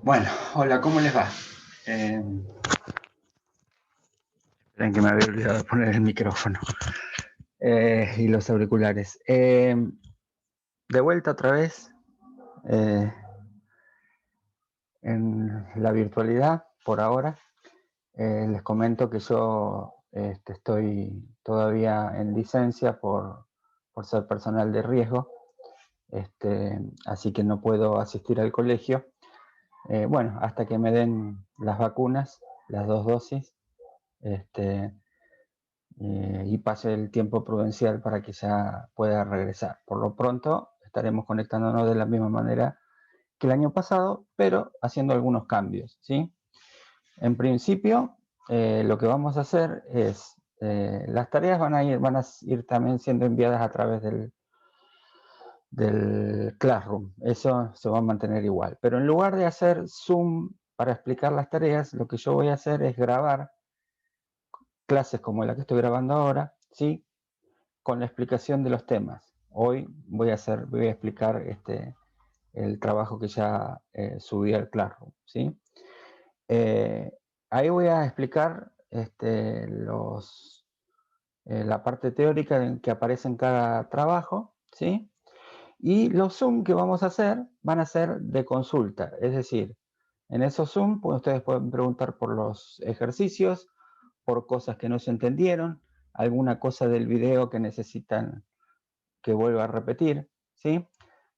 Bueno, hola, ¿cómo les va? Esperen que me había olvidado de poner el micrófono y los auriculares. De vuelta otra vez en la virtualidad por ahora. Les comento que yo estoy todavía en licencia por ser personal de riesgo, así que no puedo asistir al colegio. Bueno, hasta que me den las vacunas, las 2 dosis. Y pase el tiempo prudencial para que ya pueda regresar. Por lo pronto estaremos conectándonos de la misma manera que el año pasado, pero haciendo algunos cambios, ¿sí? En principio, lo que vamos a hacer es, las tareas van a ir también siendo enviadas a través del Classroom. Eso se va a mantener igual. Pero en lugar de hacer Zoom para explicar las tareas, lo que yo voy a hacer es grabar clases como la que estoy grabando ahora, ¿sí? Con la explicación de los temas. Hoy voy a explicar el trabajo que ya subí al Classroom, ¿sí? Ahí voy a explicar la parte teórica que aparece en cada trabajo, ¿sí? Y los Zoom que vamos a hacer van a ser de consulta, es decir, en esos Zoom pues, ustedes pueden preguntar por los ejercicios, por cosas que no se entendieron, alguna cosa del video que necesitan que vuelva a repetir, ¿sí?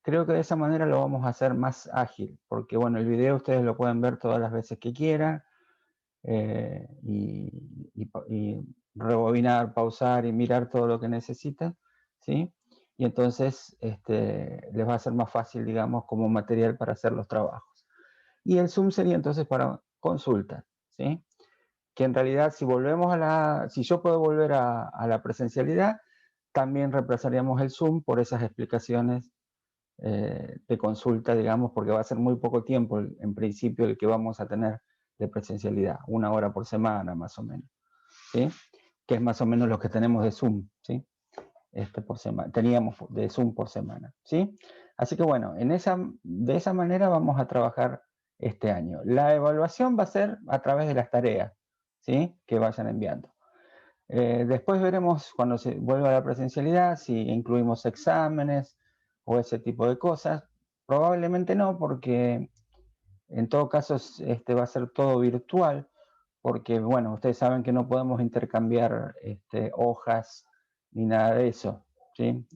Creo que de esa manera lo vamos a hacer más ágil, porque bueno, el video ustedes lo pueden ver todas las veces que quieran, y rebobinar, pausar y mirar todo lo que necesitan, ¿sí? Y entonces les va a ser más fácil, digamos, como material para hacer los trabajos. Y el Zoom sería entonces para consulta, ¿sí? Que en realidad si yo puedo volver a la presencialidad, también reemplazaríamos el Zoom por esas explicaciones de consulta, digamos, porque va a ser muy poco tiempo, en principio, el que vamos a tener de presencialidad, 1 hora por semana, más o menos, ¿sí? Que es más o menos lo que tenemos de Zoom, ¿sí? Por semana, teníamos de Zoom por semana, ¿sí? Así que bueno, de esa manera vamos a trabajar este año. La evaluación va a ser a través de las tareas, ¿sí? Que vayan enviando. Después veremos cuando se vuelva a la presencialidad si incluimos exámenes o ese tipo de cosas. Probablemente no, porque en todo caso va a ser todo virtual, porque bueno, ustedes saben que no podemos intercambiar hojas ni nada de eso, ¿sí?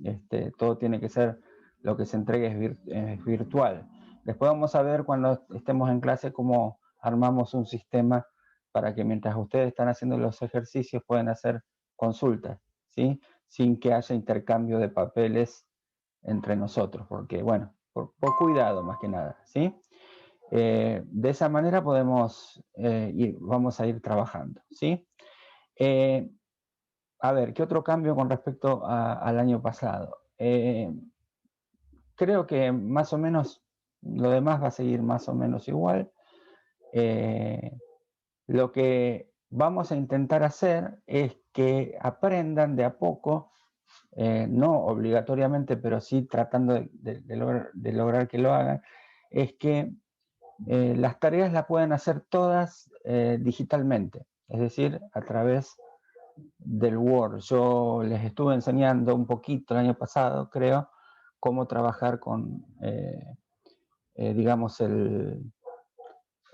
Todo tiene que ser, lo que se entregue es virtual. Después vamos a ver cuando estemos en clase cómo armamos un sistema para que mientras ustedes están haciendo los ejercicios puedan hacer consultas, ¿sí? Sin que haya intercambio de papeles entre nosotros, porque bueno, por cuidado más que nada, ¿sí? De esa manera vamos a ir trabajando, ¿sí? Eh, a ver, ¿qué otro cambio con respecto al año pasado? Creo que más o menos lo demás va a seguir más o menos igual. Eh, lo que vamos a intentar hacer es que aprendan de a poco, no obligatoriamente, pero sí tratando de lograr que lo hagan, es que las tareas las pueden hacer todas digitalmente, es decir, a través del Word. Yo les estuve enseñando un poquito el año pasado, creo, cómo trabajar con, digamos, el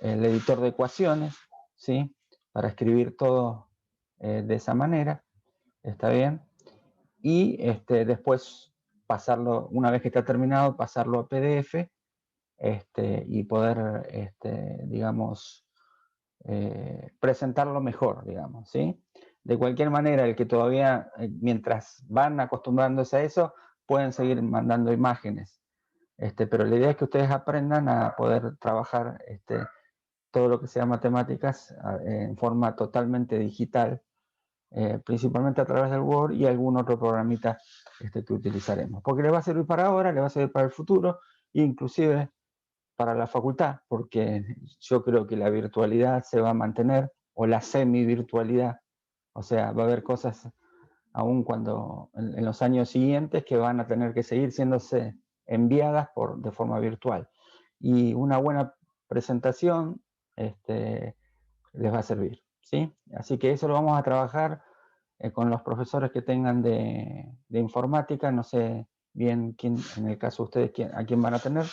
editor de ecuaciones, ¿sí? Para escribir todo de esa manera, ¿está bien? Y después pasarlo, una vez que está terminado, pasarlo a PDF, y poder, digamos, presentarlo mejor, digamos, ¿sí? De cualquier manera, el que todavía, mientras van acostumbrándose a eso, pueden seguir mandando imágenes, pero la idea es que ustedes aprendan a poder trabajar todo lo que sea matemáticas en forma totalmente digital, principalmente a través del Word y algún otro programita que utilizaremos, porque le va a servir para ahora, le va a servir para el futuro, inclusive para la facultad, porque yo creo que la virtualidad se va a mantener, o la semi-virtualidad, o sea, va a haber cosas aún cuando en los años siguientes que van a tener que seguir siéndose enviadas de forma virtual. Y una buena presentación les va a servir, ¿sí? Así que eso lo vamos a trabajar con los profesores que tengan de informática. No sé bien quién, en el caso de ustedes, a quién van a tener,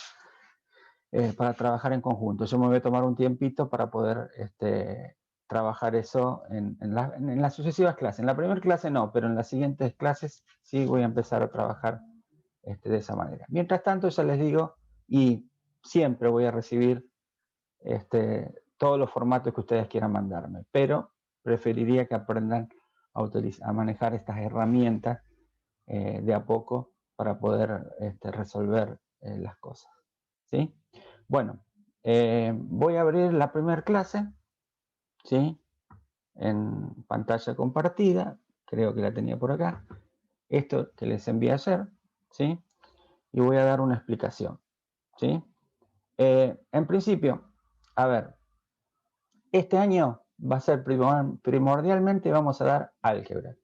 para trabajar en conjunto. Yo me voy a tomar un tiempito para poder trabajar eso en las sucesivas clases. En la primera clase no, pero en las siguientes clases sí voy a empezar a trabajar de esa manera. Mientras tanto, ya les digo, y siempre voy a recibir todos los formatos que ustedes quieran mandarme, pero preferiría que aprendan a manejar estas herramientas de a poco para poder resolver las cosas, ¿sí? Bueno, voy a abrir la primera clase, ¿sí? En pantalla compartida, creo que la tenía por acá, esto que les envié ayer, ¿sí? Y voy a dar una explicación, ¿sí? En principio, a ver, este año va a ser primordialmente, vamos a dar álgebra,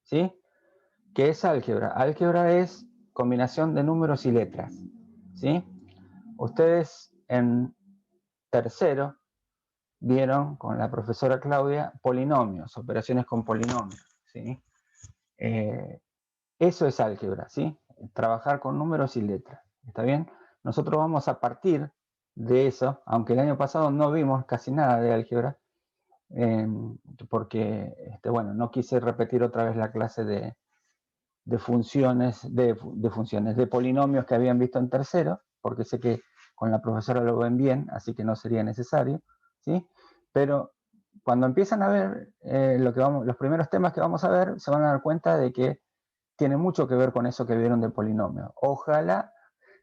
¿sí? ¿Qué es álgebra? Álgebra es combinación de números y letras, ¿sí? Ustedes en tercero vieron con la profesora Claudia polinomios, operaciones con polinomios, ¿sí? Eso es álgebra, ¿sí? Trabajar con números y letras, ¿está bien? Nosotros vamos a partir de eso, aunque el año pasado no vimos casi nada de álgebra, porque, bueno, no quise repetir otra vez la clase de funciones, de polinomios que habían visto en tercero, porque sé que con la profesora lo ven bien, así que no sería necesario, ¿sí? Pero cuando empiezan a ver los primeros temas que vamos a ver, se van a dar cuenta de que tiene mucho que ver con eso que vieron de polinomio. Ojalá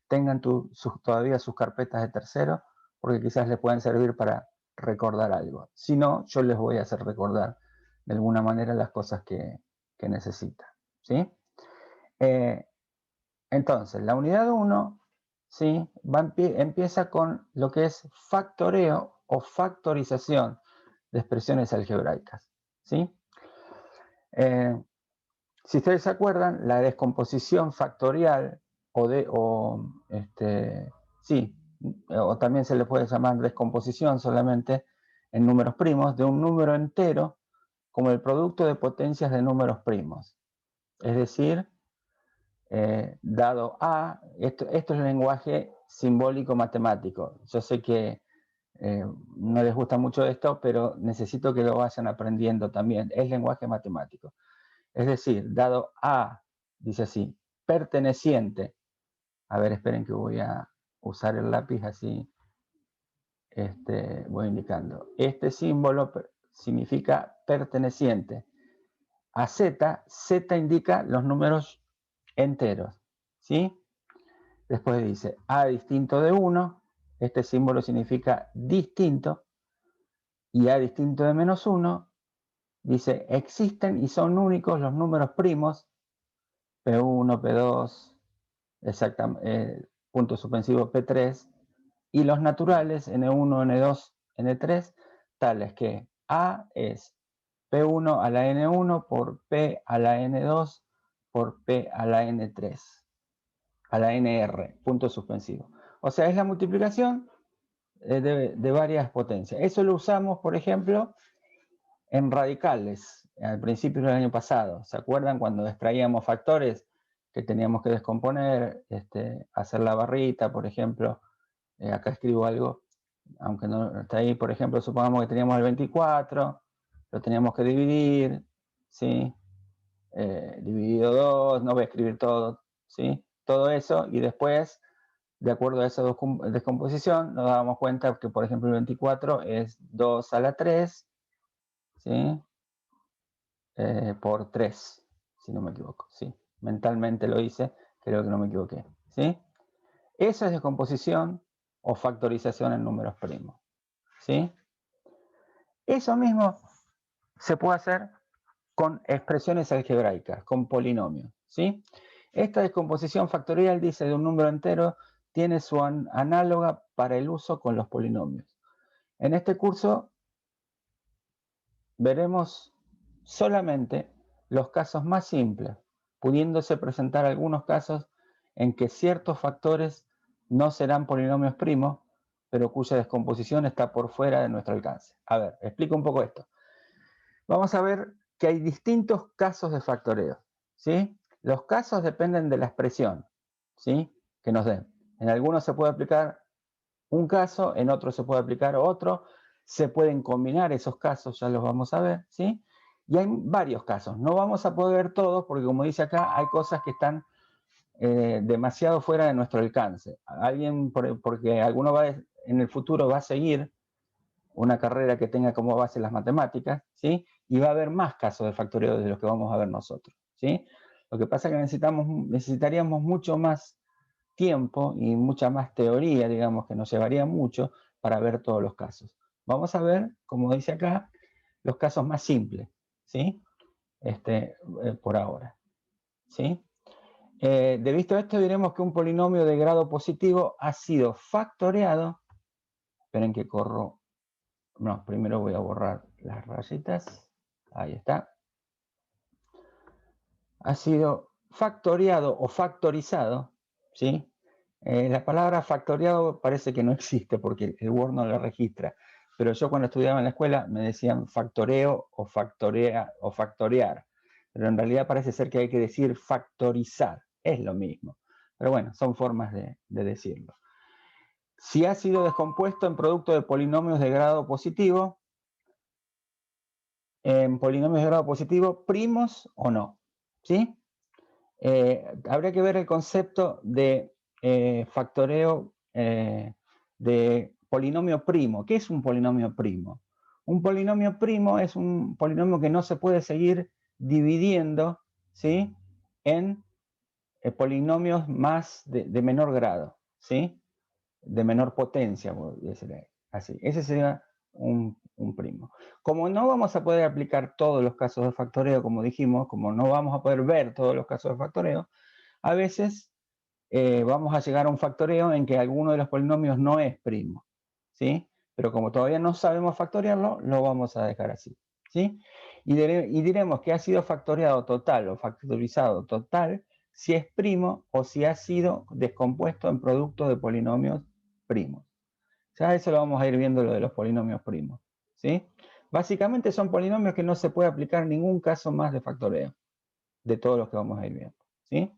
tengan todavía sus carpetas de tercero, porque quizás les pueden servir para recordar algo. Si no, yo les voy a hacer recordar de alguna manera las cosas que necesitan, ¿sí? Entonces, la unidad 1, ¿sí? Empieza con lo que es factoreo o factorización de expresiones algebraicas, ¿sí? Si ustedes se acuerdan, la descomposición factorial o también se le puede llamar descomposición solamente en números primos de un número entero como el producto de potencias de números primos. Es decir, dado A, esto es el lenguaje simbólico matemático. Yo sé que no les gusta mucho esto, pero necesito que lo vayan aprendiendo también. Es lenguaje matemático. Es decir, dado A, dice así, perteneciente. A ver, esperen que voy a usar el lápiz así. Voy indicando. Este símbolo significa perteneciente. A Z, Z indica los números enteros, ¿sí? Después dice A distinto de 1, este símbolo significa distinto, y A distinto de menos 1, dice existen y son únicos los números primos, P1, P2, punto suspensivo P3, y los naturales N1, N2, N3, tales que A es P1 a la N1 por P a la N2 por P a la N3, a la NR, punto suspensivo. O sea, es la multiplicación de varias potencias. Eso lo usamos, por ejemplo, en radicales, al principio del año pasado. ¿Se acuerdan cuando extraíamos factores que teníamos que descomponer, hacer la barrita, por ejemplo? Acá escribo algo, aunque no está ahí, por ejemplo, supongamos que teníamos el 24, lo teníamos que dividir, ¿sí? Dividido 2, no voy a escribir todo, ¿sí? Todo eso, y después, de acuerdo a esa descomposición, nos damos cuenta que, por ejemplo, el 24 es 2 a la 3, ¿sí? Por 3, si no me equivoco, ¿sí? Mentalmente lo hice, creo que no me equivoqué, ¿sí? Eso es descomposición o factorización en números primos, ¿sí? Eso mismo se puede hacer con expresiones algebraicas, con polinomios, ¿sí? Esta descomposición factorial, dice, de un número entero tiene su análoga para el uso con los polinomios. En este curso veremos solamente los casos más simples, pudiéndose presentar algunos casos en que ciertos factores no serán polinomios primos, pero cuya descomposición está por fuera de nuestro alcance. A ver, explico un poco esto. Vamos a ver que hay distintos casos de factoreo, ¿sí? Los casos dependen de la expresión, ¿sí?, que nos den. En algunos se puede aplicar un caso, en otros se puede aplicar otro, se pueden combinar esos casos, ya los vamos a ver, ¿sí? Y hay varios casos, no vamos a poder ver todos porque, como dice acá, hay cosas que están demasiado fuera de nuestro alcance. Alguien, porque alguno en el futuro va a seguir una carrera que tenga como base las matemáticas, ¿sí? Y va a haber más casos de factoreo de los que vamos a ver nosotros, ¿sí? Lo que pasa es que necesitaríamos mucho más tiempo y mucha más teoría, digamos, que nos llevaría mucho para ver todos los casos. Vamos a ver, como dice acá, los casos más simples, ¿sí? Por ahora, ¿sí? De visto esto, diremos que un polinomio de grado positivo ha sido factoreado. Esperen que corro. No, primero voy a borrar las rayitas. Ahí está. Ha sido factoreado o factorizado, ¿sí? La palabra factoreado parece que no existe porque el Word no la registra. Pero yo cuando estudiaba en la escuela me decían factoreo o factorear. Pero en realidad parece ser que hay que decir factorizar. Es lo mismo. Pero bueno, son formas de decirlo. Si ha sido descompuesto en producto de polinomios de grado positivo, primos o no, ¿sí? Habría que ver el concepto de factoreo de polinomio primo. ¿Qué es un polinomio primo? Un polinomio primo es un polinomio que no se puede seguir dividiendo, ¿sí?, en polinomios más de menor grado, ¿sí?, de menor potencia, así. Ese sería un primo. Como no vamos a poder aplicar todos los casos de factoreo, como dijimos, como no vamos a poder ver todos los casos de factoreo, a veces vamos a llegar a un factoreo en que alguno de los polinomios no es primo, ¿sí? Pero como todavía no sabemos factorearlo, lo vamos a dejar así, ¿sí? Y diremos que ha sido factoreado total o factorizado total si es primo o si ha sido descompuesto en productos de polinomios primos. Ya eso lo vamos a ir viendo, lo de los polinomios primos, ¿sí? Básicamente son polinomios que no se puede aplicar ningún caso más de factoreo, de todos los que vamos a ir viendo, ¿sí?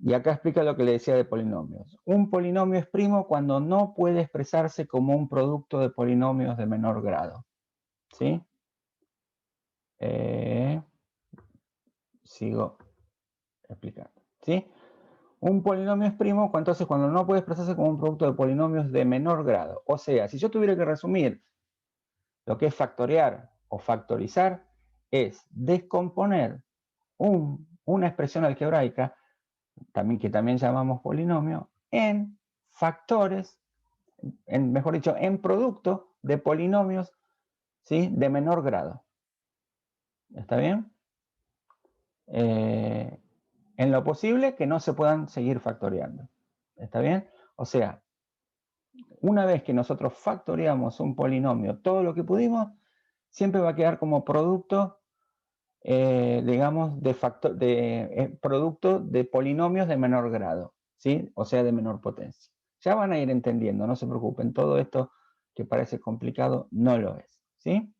Y acá explica lo que le decía de polinomios. Un polinomio es primo cuando no puede expresarse como un producto de polinomios de menor grado, ¿sí? Sigo explicando, ¿sí? Un polinomio es primo entonces cuando no puede expresarse como un producto de polinomios de menor grado. O sea, si yo tuviera que resumir lo que es factorear o factorizar, es descomponer una expresión algebraica, que también llamamos polinomio, en factores, mejor dicho, en producto de polinomios, ¿sí?, de menor grado. ¿Está bien? En lo posible que no se puedan seguir factoreando. ¿Está bien? O sea, una vez que nosotros factoreamos un polinomio todo lo que pudimos, siempre va a quedar como producto, digamos, producto de polinomios de menor grado, ¿sí? O sea, de menor potencia. Ya van a ir entendiendo, no se preocupen, todo esto que parece complicado no lo es, ¿sí?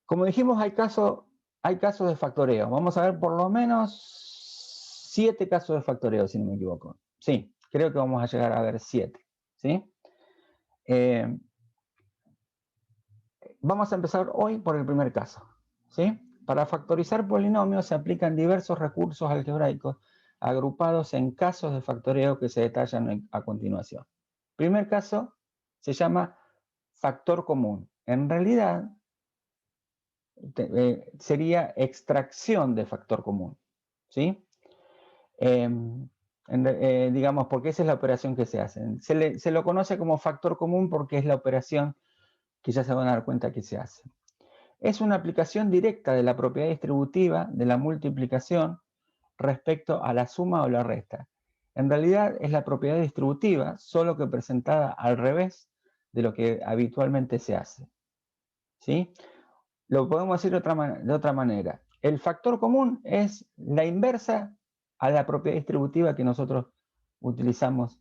Como dijimos, hay casos de factoreo. Vamos a ver por lo menos 7 casos de factoreo, si no me equivoco. Sí, creo que vamos a llegar a ver 7, ¿sí? Vamos a empezar hoy por el primer caso, ¿sí? Para factorizar polinomios se aplican diversos recursos algebraicos agrupados en casos de factoreo que se detallan a continuación. Primer caso se llama factor común. En realidad sería extracción de factor común, ¿sí? Digamos, porque esa es la operación que se hace. Se lo conoce como factor común porque es la operación que ya se van a dar cuenta que se hace. Es una aplicación directa de la propiedad distributiva de la multiplicación respecto a la suma o la resta. En realidad es la propiedad distributiva, solo que presentada al revés de lo que habitualmente se hace, ¿sí? Lo podemos decir de otra manera. El factor común es la inversa a la propiedad distributiva que nosotros utilizamos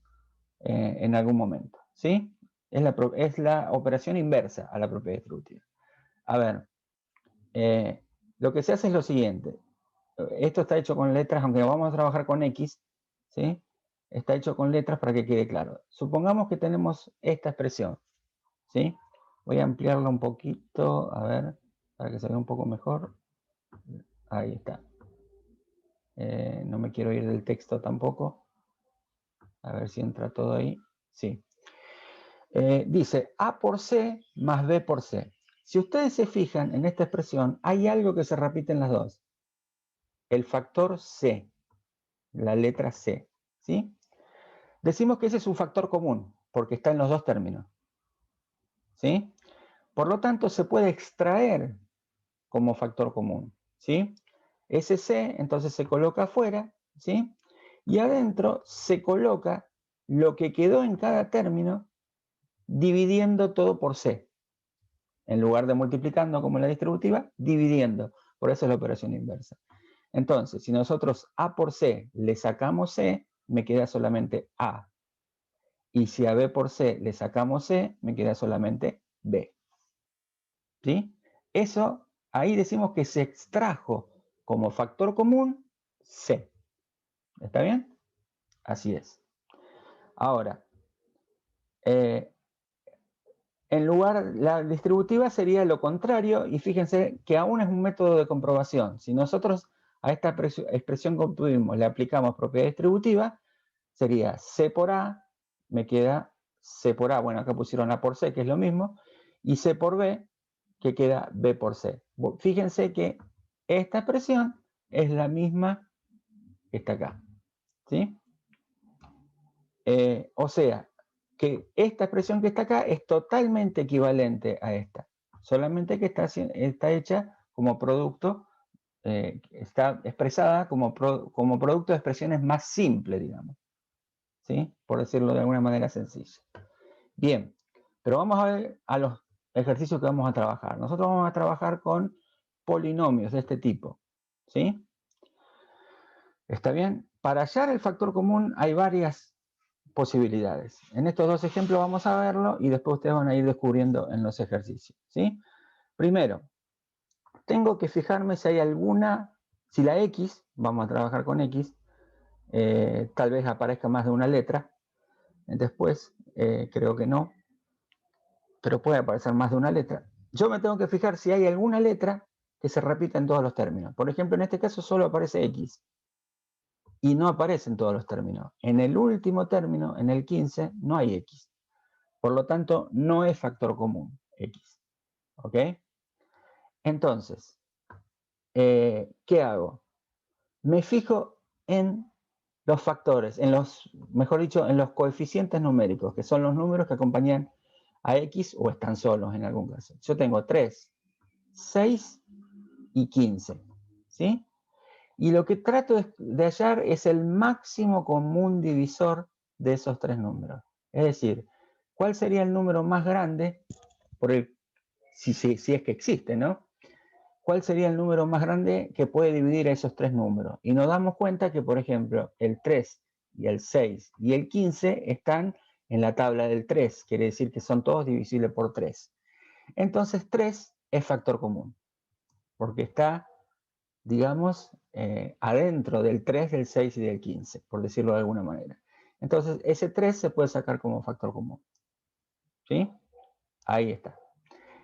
en algún momento, ¿sí? Es la operación inversa a la propiedad distributiva. A ver, lo que se hace es lo siguiente. Esto está hecho con letras, aunque vamos a trabajar con X, ¿sí? Está hecho con letras para que quede claro. Supongamos que tenemos esta expresión, ¿sí? Voy a ampliarla un poquito, a ver, para que se vea un poco mejor. Ahí está. No me quiero ir del texto tampoco. A ver si entra todo ahí. Sí. Dice A por C más B por C. Si ustedes se fijan en esta expresión, hay algo que se repite en las dos. El factor C, la letra C, ¿sí? Decimos que ese es un factor común, porque está en los dos términos, ¿sí? Por lo tanto, se puede extraer como factor común, ¿sí? Ese C, entonces se coloca afuera, ¿sí? Y adentro se coloca lo que quedó en cada término dividiendo todo por C. En lugar de multiplicando como en la distributiva, dividiendo. Por eso es la operación inversa. Entonces, si nosotros A por C le sacamos C, me queda solamente A. Y si a B por C le sacamos C, me queda solamente B. ¿Sí? Eso, ahí decimos que se extrajo como factor común C. ¿Está bien? Así es. Ahora, en lugar, la distributiva sería lo contrario, y fíjense que aún es un método de comprobación. Si nosotros a esta expresión que obtuvimos le aplicamos propiedad distributiva, sería C por A, me queda C por A, bueno, acá pusieron A por C, que es lo mismo, y C por B, que queda B por C. Fíjense que esta expresión es la misma que está acá, ¿sí? O sea, que esta expresión que está acá es totalmente equivalente a esta, solamente que está hecha como producto, está expresada como producto de expresiones más simples, digamos, ¿sí? Por decirlo de alguna manera sencilla. Bien, pero vamos a ver a los ejercicios que vamos a trabajar. Nosotros vamos a trabajar con polinomios de este tipo, ¿sí? ¿Está bien? Para hallar el factor común hay varias posibilidades. En estos dos ejemplos vamos a verlo y después ustedes van a ir descubriendo en los ejercicios, ¿sí? Primero, tengo que fijarme si hay alguna, si la X, vamos a trabajar con X, tal vez aparezca más de una letra. Después, creo que no, pero puede aparecer más de una letra. Yo me tengo que fijar si hay alguna letra que se repita en todos los términos. Por ejemplo, en este caso solo aparece X y no aparece en todos los términos. En el último término, en el 15, no hay X. Por lo tanto, no es factor común X. ¿Ok? Entonces, ¿qué hago? Me fijo en los factores, mejor dicho, en los coeficientes numéricos, que son los números que acompañan a X o están solos en algún caso. Yo tengo 3, 6 y 15, ¿sí? Y lo que trato de hallar es el máximo común divisor de esos tres números. Es decir, ¿cuál sería el número más grande por el, si es que existe, ¿no? ¿Cuál sería el número más grande que puede dividir a esos tres números? Y nos damos cuenta que, por ejemplo, el 3 y el 6 y el 15 están en la tabla del 3, quiere decir que son todos divisibles por 3. Entonces 3 es factor común, porque está, digamos, adentro del 3, del 6 y del 15, por decirlo de alguna manera. Entonces ese 3 se puede sacar como factor común. ¿Sí? Ahí está.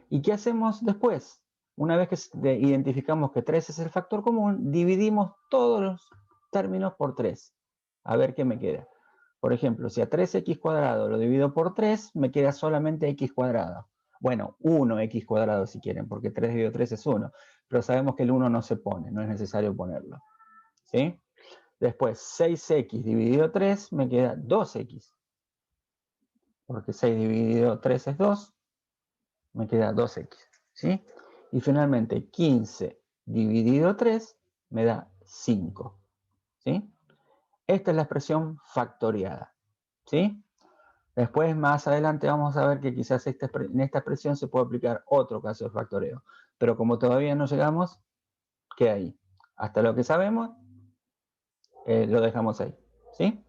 ¿Y qué hacemos después? Una vez que identificamos que 3 es el factor común, dividimos todos los términos por 3. A ver qué me queda. Por ejemplo, si a 3x cuadrado lo divido por 3, me queda solamente x cuadrado. Bueno, 1x cuadrado si quieren, porque 3 dividido 3 es 1. Pero sabemos que el 1 no se pone, no es necesario ponerlo. ¿Sí? Después, 6x dividido 3 me queda 2x. Porque 6 dividido 3 es 2, me queda 2x. ¿Sí? Y finalmente 15 dividido 3 me da 5. ¿Sí? Esta es la expresión factoriada. ¿Sí? Después, más adelante, vamos a ver que quizás en esta expresión se puede aplicar otro caso de factoreo. Pero como todavía no llegamos, queda ahí. Hasta lo que sabemos, lo dejamos ahí. ¿Sí?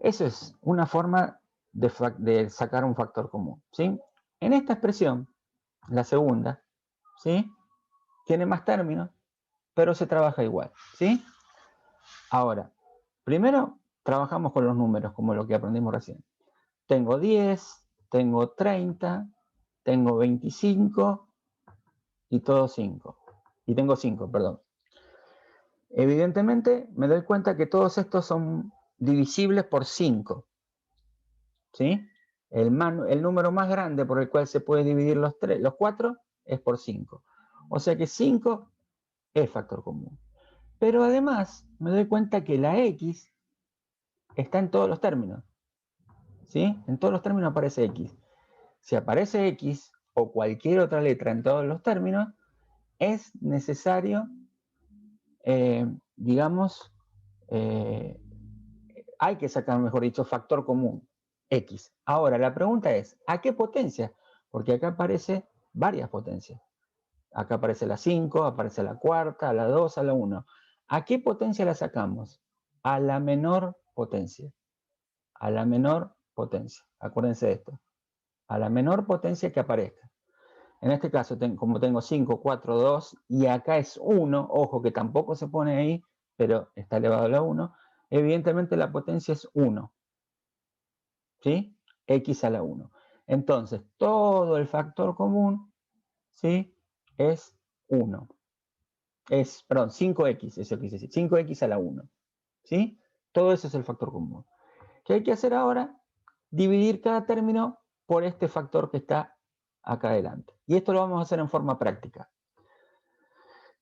Eso es una forma de sacar un factor común, ¿sí? En esta expresión, la segunda, ¿sí? Tiene más términos, pero se trabaja igual, ¿sí? Ahora, primero trabajamos con los números, como lo que aprendimos recién. Tengo 10, tengo 30, tengo 25 y todo 5. Y tengo 5, perdón. Evidentemente, me doy cuenta que todos estos son divisibles por 5, ¿sí? El número más grande por el cual se puede dividir los 4 es por 5. O sea que 5 es factor común. Pero además me doy cuenta que la X está en todos los términos, ¿sí? En todos los términos aparece X. Si aparece X o cualquier otra letra en todos los términos, es necesario, digamos, hay que sacar, mejor dicho, factor común, X. Ahora, la pregunta es, ¿a qué potencia? Porque acá aparece varias potencias. Acá aparece la 5, aparece la cuarta, la 2, a la 1. ¿A qué potencia la sacamos? A la menor potencia. A la menor potencia. Acuérdense de esto. A la menor potencia que aparezca. En este caso, como tengo 5, 4, 2 y acá es 1, ojo que tampoco se pone ahí, pero está elevado a la 1, evidentemente la potencia es 1, ¿sí? X a la 1. Entonces, todo el factor común, ¿sí? Es 1. Perdón, 5x, eso quise decir, 5x a la 1, ¿sí? Todo eso es el factor común. ¿Qué hay que hacer ahora? Dividir cada término por este factor que está acá adelante. Y esto lo vamos a hacer en forma práctica.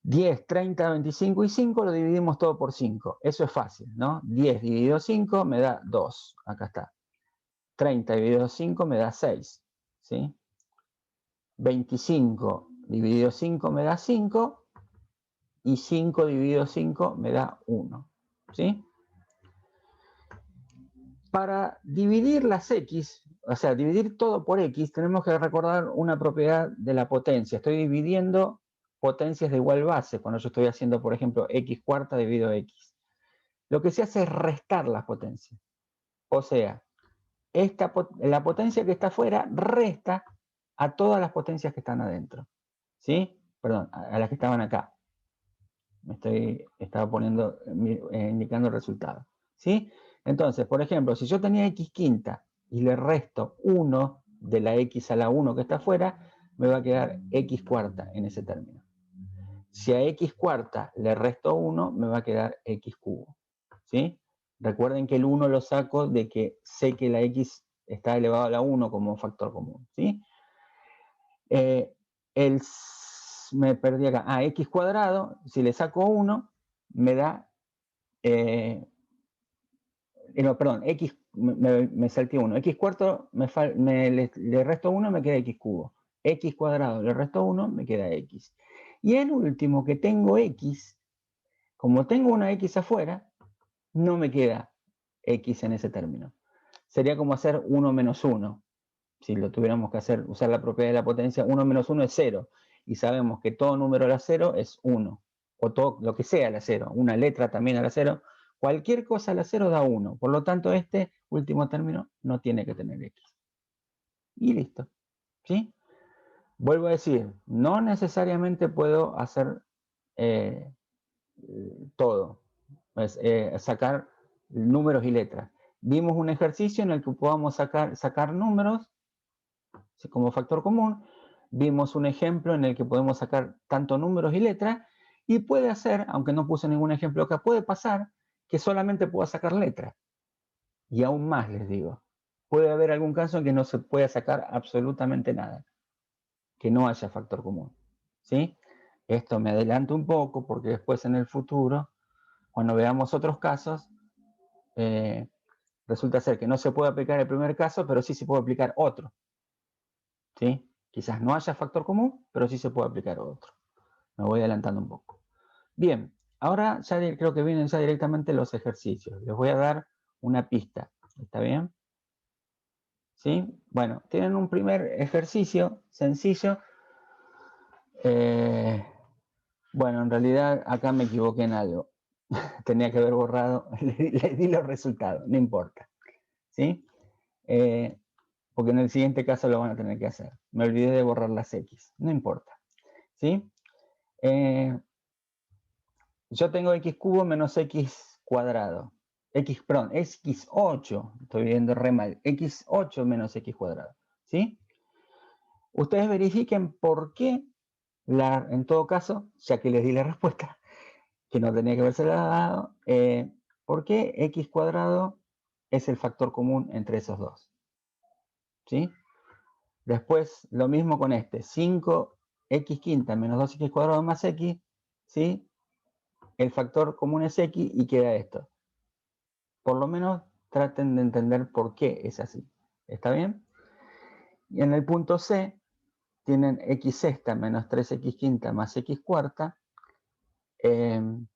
10, 30, 25 y 5 lo dividimos todo por 5. Eso es fácil, ¿no? 10 dividido 5 me da 2. Acá está. 30 dividido 5 me da 6. ¿Sí? 25 dividido 5 me da 5. Y 5 dividido 5 me da 1. ¿Sí? Para dividir las X, o sea, dividir todo por X, tenemos que recordar una propiedad de la potencia. Estoy dividiendo potencias de igual base, cuando yo estoy haciendo, por ejemplo, X cuarta dividido X. Lo que se hace es restar las potencias. O sea, la potencia que está afuera resta a todas las potencias que están adentro. ¿Sí? Perdón, a las que estaban acá. Estaba poniendo, indicando el resultado. ¿Sí? Entonces, por ejemplo, si yo tenía X quinta y le resto 1 de la X a la 1 que está afuera, me va a quedar X cuarta en ese término. Si a X cuarta le resto 1, me va a quedar X cubo. ¿Sí? Recuerden que el 1 lo saco de que sé que la X está elevado a la 1 como factor común. ¿Sí? Me perdí acá. X cuadrado, si le saco 1, me da... no, perdón, X, me salté 1. X cuarto, le resto 1, me queda X cubo. X cuadrado, le resto 1, me queda X. Y el último, que tengo X, como tengo una X afuera, no me queda X en ese término. Sería como hacer 1 menos 1. Si lo tuviéramos que hacer, usar la propiedad de la potencia, 1 menos 1 es 0. Y sabemos que todo número a la 0 es 1. O todo lo que sea a la 0. Una letra también a la 0. Cualquier cosa a la 0 da 1. Por lo tanto, este último término no tiene que tener X. Y listo. ¿Sí? Vuelvo a decir, no necesariamente puedo hacer todo. Sacar números y letras. Vimos un ejercicio en el que podamos sacar números como factor común. Vimos un ejemplo en el que podemos sacar tanto números y letras. Y puede hacer, aunque no puse ningún ejemplo acá, puede pasar que solamente pueda sacar letras. Y aún más les digo, puede haber algún caso en que no se pueda sacar absolutamente nada, que no haya factor común. ¿Sí? Esto me adelanto un poco porque después en el futuro, cuando veamos otros casos, resulta ser que no se puede aplicar el primer caso, pero sí se puede aplicar otro. ¿Sí? Quizás no haya factor común, pero sí se puede aplicar otro. Me voy adelantando un poco. Bien, ahora ya creo que vienen ya directamente los ejercicios. Les voy a dar una pista. ¿Está bien? ¿Sí? Bueno, tienen un primer ejercicio sencillo. Bueno, en realidad acá me equivoqué en algo. Tenía que haber borrado, le di los resultados, no importa. ¿sí? Porque en el siguiente caso lo van a tener que hacer. Me olvidé de borrar las X, no importa, ¿sí? Yo tengo x cubo menos x cuadrado. Perdón, x8, estoy viendo re mal, x8 menos x cuadrado, ¿sí? Ustedes verifiquen por qué, en todo caso, ya que les di la respuesta, que no tenía que haberse dado, por qué x cuadrado es el factor común entre esos dos, ¿sí? Después, lo mismo con este, 5x quinta menos 2x cuadrado más x, ¿sí? El factor común es x y queda esto. Por lo menos traten de entender por qué es así. ¿Está bien? Y en el punto C tienen x sexta menos 3x quinta más x cuarta. El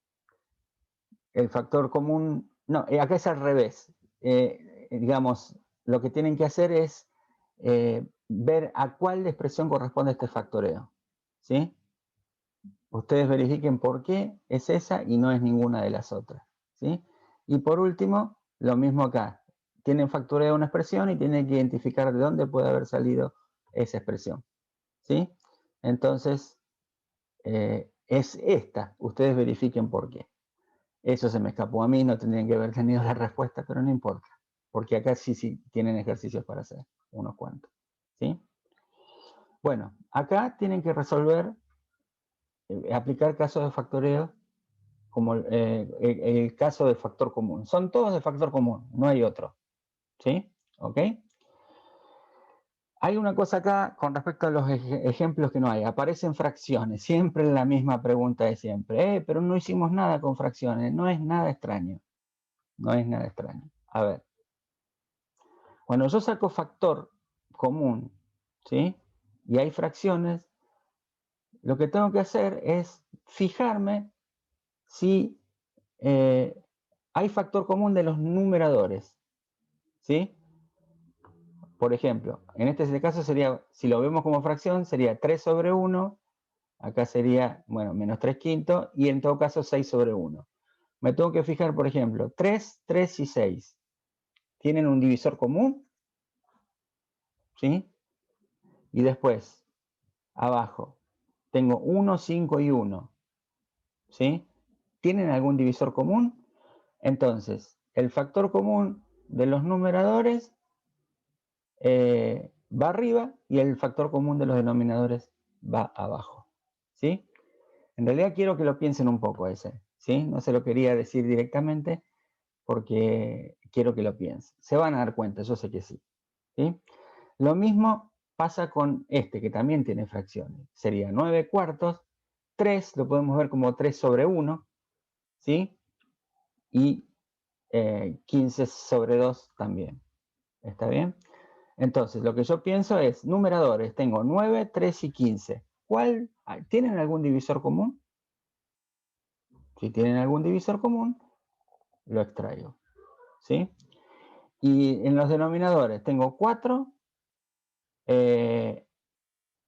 factor común... No, acá es al revés. Digamos, lo que tienen que hacer es ver a cuál expresión corresponde este factoreo. ¿Sí? Ustedes verifiquen por qué es esa y no es ninguna de las otras. ¿Sí? Y por último, lo mismo acá. Tienen factoreo una expresión y tienen que identificar de dónde puede haber salido esa expresión. ¿Sí? Entonces, es esta. Ustedes verifiquen por qué. Eso se me escapó a mí, no tendrían que haber tenido la respuesta, pero no importa. Porque acá sí tienen ejercicios para hacer, unos cuantos. ¿Sí? Bueno, acá tienen que resolver, aplicar casos de factoreo como el caso del factor común. Son todos de factor común, no hay otro. ¿Sí? ¿Ok? Hay una cosa acá con respecto a los ejemplos que no hay. Aparecen fracciones, siempre la misma pregunta de siempre. Pero no hicimos nada con fracciones. No es nada extraño. No es nada extraño. A ver. Cuando yo saco factor común, ¿sí? Y hay fracciones, lo que tengo que hacer es fijarme si hay factor común de los numeradores, ¿sí? Por ejemplo, en este caso sería, si lo vemos como fracción, sería 3 sobre 1, acá sería, bueno, menos 3 quintos, y en todo caso 6 sobre 1. Me tengo que fijar, por ejemplo, 3, 3 y 6. ¿Tienen un divisor común? ¿Sí? Y después, abajo, tengo 1, 5 y 1. ¿Sí? ¿Tienen algún divisor común? Entonces, el factor común de los numeradores va arriba y el factor común de los denominadores va abajo. ¿Sí? En realidad quiero que lo piensen un poco ese. ¿Sí? No se lo quería decir directamente porque quiero que lo piensen. Se van a dar cuenta, yo sé que sí. ¿Sí? Lo mismo pasa con este, que también tiene fracciones. Sería 9 cuartos. 3 lo podemos ver como 3 sobre 1. ¿Sí? Y 15 sobre 2 también. ¿Está bien? Entonces, lo que yo pienso es, numeradores, tengo 9, 3 y 15. ¿Tienen algún divisor común? Si tienen algún divisor común, lo extraigo. ¿Sí? Y en los denominadores tengo 4,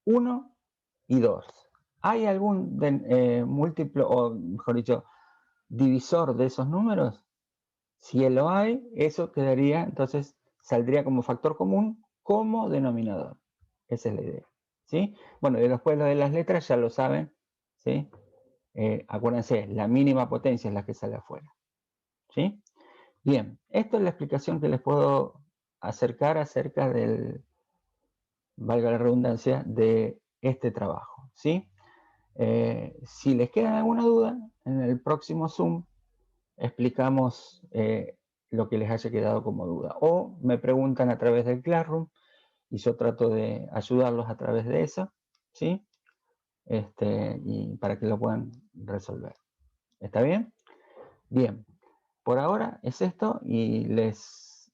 1 y 2. ¿Hay algún múltiplo, o mejor dicho, divisor de esos números? Si lo hay, eso quedaría, entonces saldría como factor común como denominador. Esa es la idea. ¿Sí? Bueno, y después lo de las letras ya lo saben. ¿Sí? Acuérdense, la mínima potencia es la que sale afuera. ¿Sí? Bien, esta es la explicación que les puedo acercar acerca del, valga la redundancia, de este trabajo. ¿Sí? Si les queda alguna duda, en el próximo Zoom explicamos lo que les haya quedado como duda. O me preguntan a través del Classroom y yo trato de ayudarlos a través de eso, ¿sí? Y para que lo puedan resolver. ¿Está bien? Bien. Por ahora es esto y les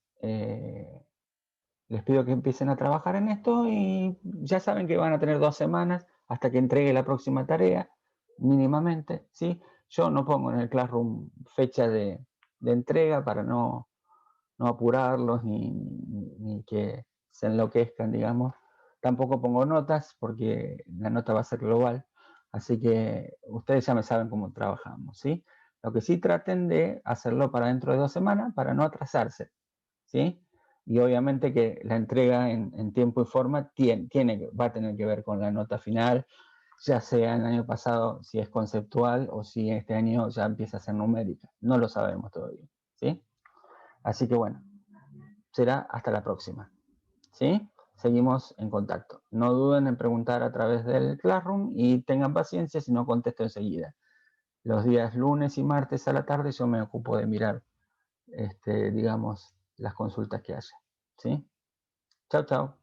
pido que empiecen a trabajar en esto y ya saben que van a tener 2 semanas hasta que entregue la próxima tarea, mínimamente, ¿sí? Yo no pongo en el Classroom fecha de entrega para no apurarlos ni que se enloquezcan, digamos. Tampoco pongo notas porque la nota va a ser global, así que ustedes ya me saben cómo trabajamos, ¿sí? Lo que sí traten de hacerlo para dentro de 2 semanas para no atrasarse, ¿sí? Y obviamente que la entrega en tiempo y forma va a tener que ver con la nota final, ya sea el año pasado si es conceptual o si este año ya empieza a ser numérica. No lo sabemos todavía, ¿sí? Así que bueno, será hasta la próxima, ¿sí? Seguimos en contacto. No duden en preguntar a través del Classroom y tengan paciencia si no contesto enseguida. Los días lunes y martes a la tarde yo me ocupo de mirar, digamos, las consultas que haya, ¿sí? Chao, chao.